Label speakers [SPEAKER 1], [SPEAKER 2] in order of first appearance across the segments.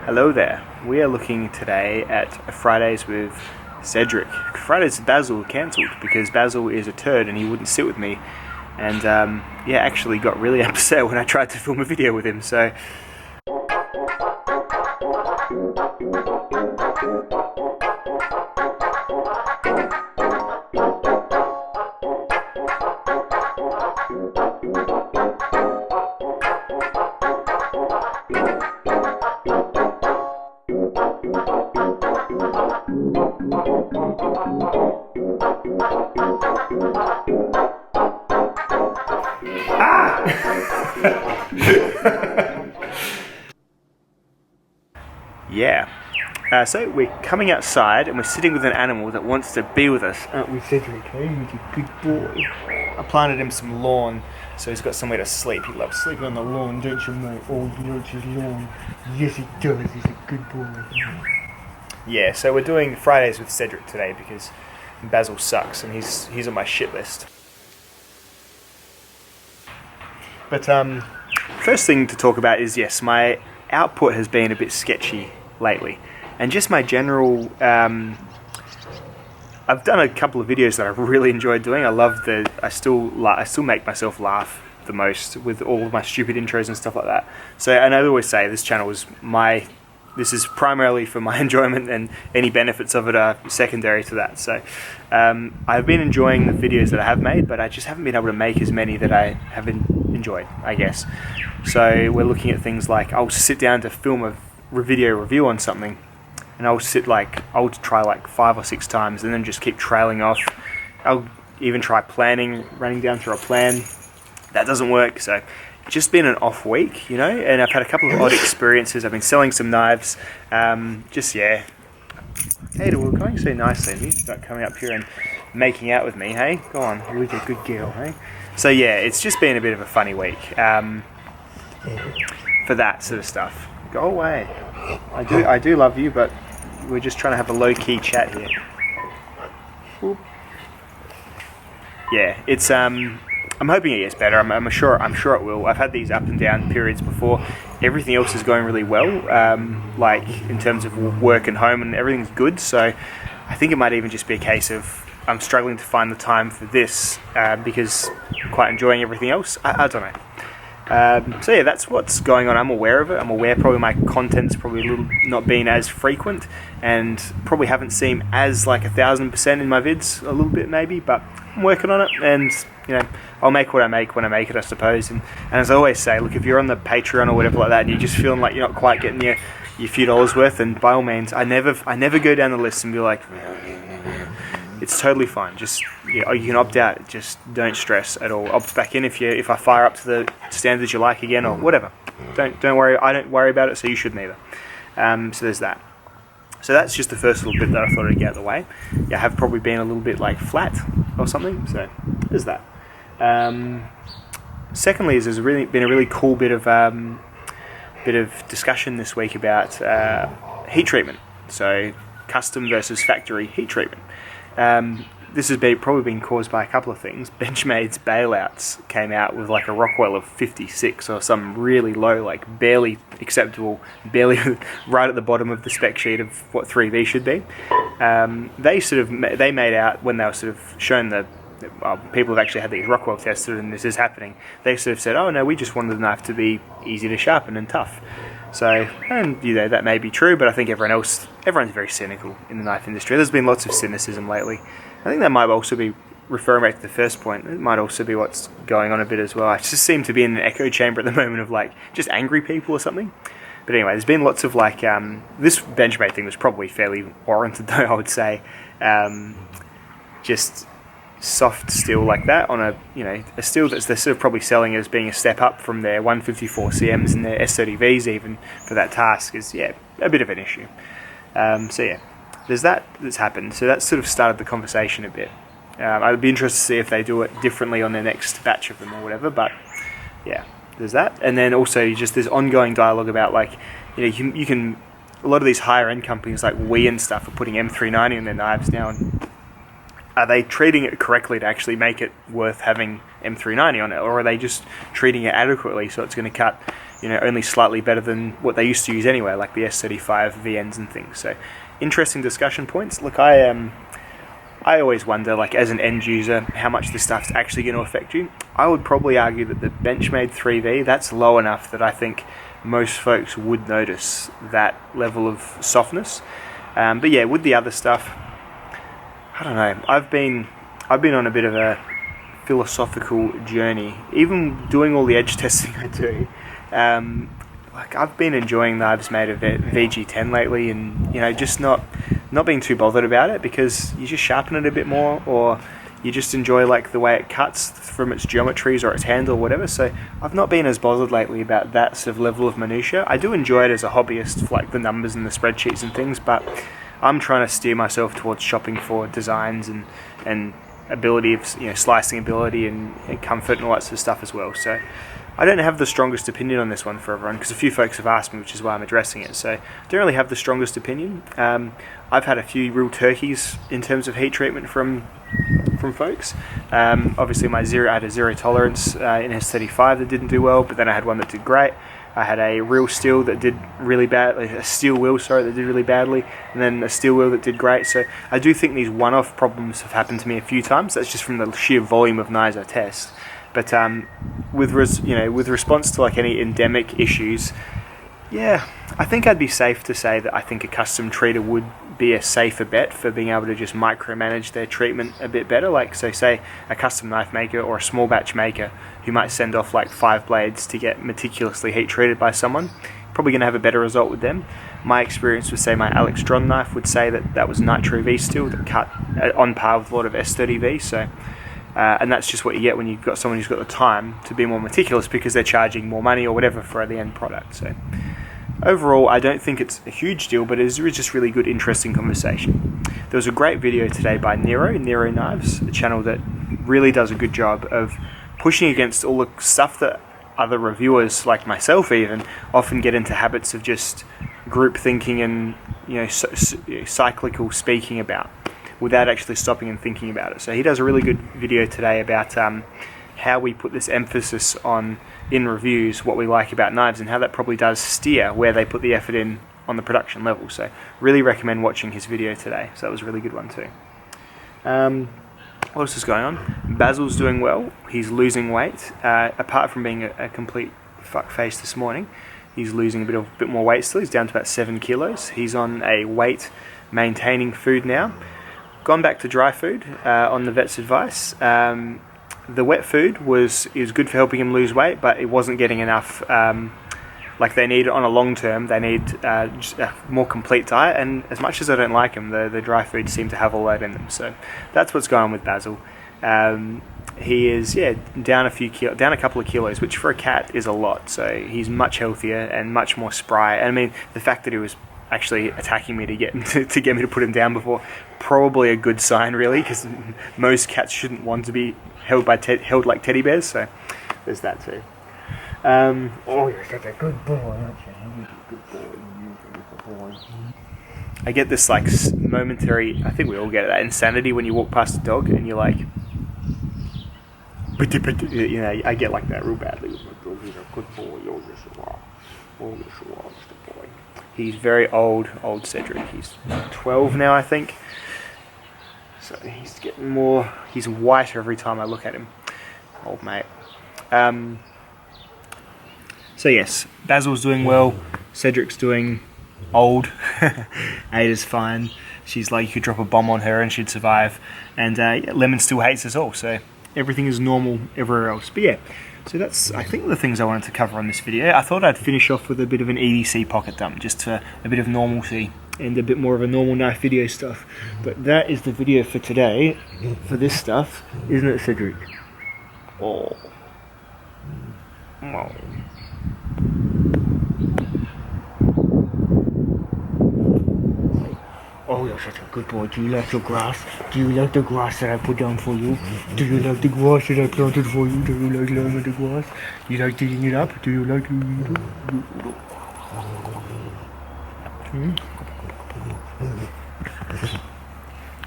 [SPEAKER 1] Hello there. We are looking today at Fridays with Cedric. Fridays with Basil cancelled because Basil is a turd and he wouldn't sit with me, and actually got really upset when I tried to film a video with him. So yeah. So we're coming outside and we're sitting with an animal that wants to be with us. Aren't we, Cedric? Hey, he's a good boy. I planted him some lawn so he's got somewhere to sleep. He loves sleeping on the lawn, don't you, mate? Oh, you know it's his lawn. Yes, he does. He's a good boy. Yeah, so we're doing Fridays with Cedric today because Basil sucks and he's on my shit list. But first thing to talk about is, yes, my output has been a bit sketchy lately, and just my general I've done a couple of videos that I've really enjoyed doing. I still make myself laugh the most with all of my stupid intros and stuff like that. So, and I always say this channel is this is primarily for my enjoyment, and any benefits of it are secondary to that. So I've been enjoying the videos that I have made, but I just haven't been able to make as many that I have enjoyed, I guess. So we're looking at things like, I'll sit down to film a video review on something, and I'll try like 5 or 6 times and then just keep trailing off. I'll even try running down through a plan. That doesn't work. So it's just been an off week, you know, and I've had a couple of odd experiences. I've been selling some knives. Hey, we're going so nicely. You start coming up here and making out with me, hey? Go on, you're a good girl, hey? So yeah, it's just been a bit of a funny week for that sort of stuff. Go away. I do love you, but we're just trying to have a low-key chat here. Whoop. Yeah, it's I'm hoping it gets better. I'm sure it will. I've had these up and down periods before. Everything else is going really well, like in terms of work and home, and everything's good. So I think it might even just be a case of I'm struggling to find the time for this because I'm quite enjoying everything else. I don't know. So yeah, that's what's going on. I'm aware of it. I'm aware probably my content's probably a little not been as frequent, and probably haven't seemed as like 1,000% in my vids, a little bit maybe, but I'm working on it, and you know, I'll make what I make when I make it, I suppose. And as I always say, look, if you're on the Patreon or whatever like that, and you're just feeling like you're not quite getting your few dollars worth, then by all means, I never go down the list and be like, it's totally fine. Just you can opt out. Just don't stress at all. Opt back in if I fire up to the standards you like again or whatever. Don't worry. I don't worry about it, so you shouldn't either. So there's that. So that's just the first little bit that I thought I'd get out of the way. Yeah, I have probably been a little bit like flat or something. So there's that. Secondly, there's been a really cool bit of discussion this week about heat treatment. So custom versus factory heat treatment. This has probably been caused by a couple of things. Benchmade's bailouts came out with like a Rockwell of 56 or some really low, like barely acceptable, barely right at the bottom of the spec sheet of what 3V should be. They made out when they were sort of shown people have actually had these Rockwell tested and this is happening. They sort of said, oh no, we just wanted the knife to be easy to sharpen and tough. So, and you know, that may be true, but I think everyone's very cynical in the knife industry. There's been lots of cynicism lately. I think that might also be, referring back to the first point, it might also be what's going on a bit as well. I just seem to be in an echo chamber at the moment of like, just angry people or something. But anyway, there's been lots of like, this Benchmade thing was probably fairly warranted though, I would say. Just soft steel like that on a steel that's they're sort of probably selling as being a step up from their 154 CMs and their S30Vs even for that task is a bit of an issue. So yeah, there's that's happened. So that sort of started the conversation a bit. I'd be interested to see if they do it differently on their next batch of them or whatever. But yeah, there's that, and then also just there's ongoing dialogue about like you can a lot of these higher end companies like We and stuff are putting M390 on their knives now. And are they treating it correctly to actually make it worth having M390 on it, or are they just treating it adequately so it's going to cut only slightly better than what they used to use anyway, like the S35 VNs and things. So interesting discussion points. Look, I always wonder, like, as an end user, how much this stuff's actually going to affect you. I would probably argue that the Benchmade 3V, that's low enough that I think most folks would notice that level of softness. But yeah, with the other stuff, I don't know. I've been on a bit of a philosophical journey, even doing all the edge testing I do. Like, I've been enjoying knives made of VG10 lately, and just not being too bothered about it, because you just sharpen it a bit more, or you just enjoy like the way it cuts from its geometries or its handle or whatever. So I've not been as bothered lately about that sort of level of minutia. I do enjoy it as a hobbyist for like the numbers and the spreadsheets and things, but I'm trying to steer myself towards shopping for designs and ability of slicing ability and comfort and all that sort of stuff as well. So I don't have the strongest opinion on this one for everyone, because a few folks have asked me, which is why I'm addressing it. So I don't really have the strongest opinion. I've had a few real turkeys in terms of heat treatment from folks. Obviously I had a zero tolerance in S35 that didn't do well, but then I had one that did great. I had a real steel that did really bad, a steel wheel, that did really badly, and then a steel wheel that did great. So I do think these one-off problems have happened to me a few times. That's just from the sheer volume of knives I test. But with response to like any endemic issues, yeah, I think I'd be safe to say that I think a custom treater would be a safer bet for being able to just micromanage their treatment a bit better. Like, so say a custom knife maker or a small batch maker who might send off like 5 blades to get meticulously heat treated by someone, probably going to have a better result with them. My experience with, say, my Alex Dron knife would say that was Nitro V steel that cut on par with a lot of S30V. So and that's just what you get when you've got someone who's got the time to be more meticulous, because they're charging more money or whatever for the end product. So overall, I don't think it's a huge deal, but it is just really good, interesting conversation. There was a great video today by Nero Knives, a channel that really does a good job of pushing against all the stuff that other reviewers, like myself even, often get into habits of just group thinking and cyclical speaking about, without actually stopping and thinking about it. So he does a really good video today about how we put this emphasis on, in reviews, what we like about knives, and how that probably does steer where they put the effort in on the production level. So really recommend watching his video today. So that was a really good one too. What else is going on? Basil's doing well. He's losing weight. Apart from being a complete fuckface this morning, he's losing a bit more weight still. He's down to about 7 kilos. He's on a weight maintaining food now. Gone back to dry food on the vet's advice. The wet food is good for helping him lose weight, but it wasn't getting enough. Like they need, on a long term, they need just a more complete diet. And as much as I don't like them, the dry foods seem to have all that in them. So that's what's going on with Basil. He is down a couple of kilos, which for a cat is a lot. So he's much healthier and much more spry. And I mean, the fact that he was actually attacking me to get me to put him down before, probably a good sign, really, because most cats shouldn't want to be held like teddy bears. So there's that too. Oh, you're such a good boy, aren't you? Good boy. I get this like momentary, I think we all get it, that insanity when you walk past a dog and you're like, I get like that real badly with my dog. He's a good boy. Oh, yes, you are. Oh, yes, you are, Mr. Boy. He's very old Cedric. He's 12 now, I think. So he's getting more, he's whiter every time I look at him. Old mate. So yes, Basil's doing well. Cedric's doing old. Ada's fine. She's like, you could drop a bomb on her and she'd survive. And Lemon still hates us all. So everything is normal everywhere else. But yeah, so that's, I think, the things I wanted to cover on this video. I thought I'd finish off with a bit of an EDC pocket dump, just for a bit of normalcy and a bit more of a normal knife video stuff. But that is the video for today, for this stuff, isn't it, Cedric? Oh. Oh. Oh, you're such a good boy. Do you like your grass? Do you like the grass that I put down for you? Do you like the grass that I planted for you? Do you like laying on the grass? You like digging it up? Do you like to eat it?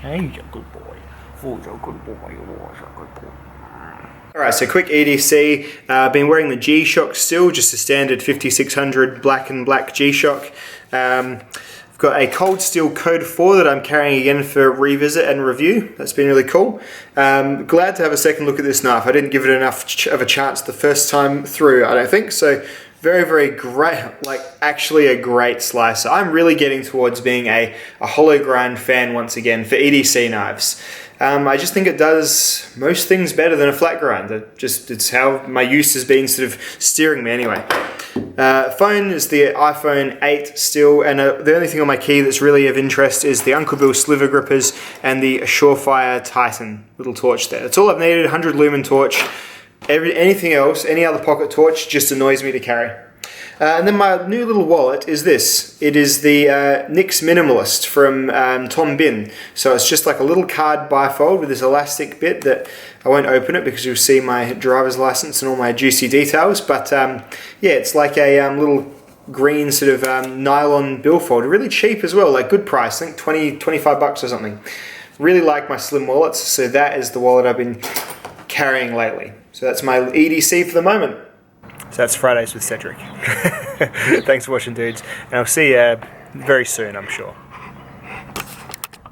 [SPEAKER 1] Hey, you're a good boy. Oh, you're a good boy. Oh, you're a good boy. Alright, so quick EDC. Been wearing the G-Shock still, just a standard 5600 black and black G-Shock. I've got a cold steel Code 4 that I'm carrying again for revisit and review. That's been really cool. Glad to have a second look at this knife. I didn't give it enough of a chance the first time through, I don't think. So very, very great, like actually a great slicer. I'm really getting towards being a hollow grind fan once again for EDC knives. I just think it does most things better than a flat grind. It's how my use has been sort of steering me anyway. Phone is the iPhone 8 still, and the only thing on my key that's really of interest is the Uncle Bill sliver grippers and the Surefire Titan little torch there. That's all I've needed, 100 lumen torch. Anything else, any other pocket torch, just annoys me to carry. And then my new little wallet is this. It is the NYX Minimalist from Tom Bin. So it's just like a little card bifold with this elastic bit that I won't open it because you'll see my driver's license and all my juicy details. But yeah, it's like a little green sort of nylon billfold. Really cheap as well, like good price. I think 25 bucks or something. Really like my slim wallets, so that is the wallet I've been carrying lately. So that's my EDC for the moment. So that's Fridays with Cedric. Thanks for watching, dudes, and I'll see you very soon, I'm sure.